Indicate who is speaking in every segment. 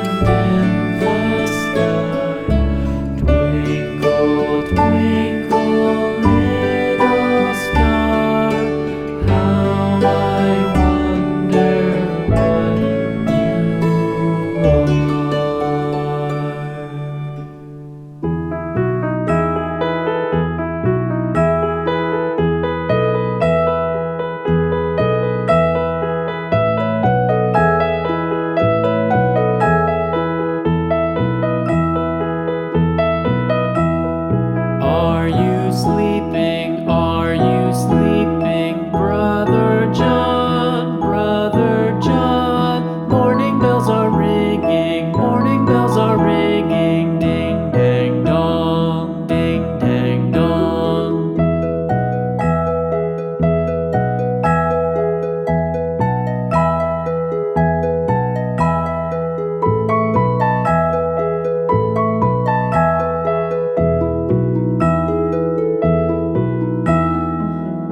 Speaker 1: in the sky. Twinkle, twinkle, little star, how I wonder what you are. Are you sleeping? Are you sleeping, Brother John? Brother John, morning bells are ringing, morning bells are ringing, ding dang dong, ding dang dong.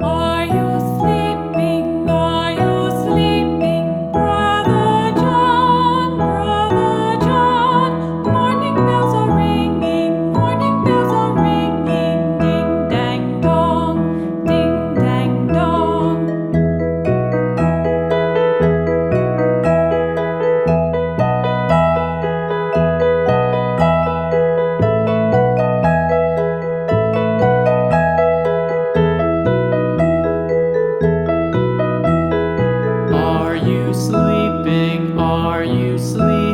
Speaker 2: Are you sleeping? Are you sleeping, Brother John? Brother John, morning bells are ringing, morning bells are ringing, ding dang dong, ding dang dong.
Speaker 1: Are you sleeping? Are you sleeping?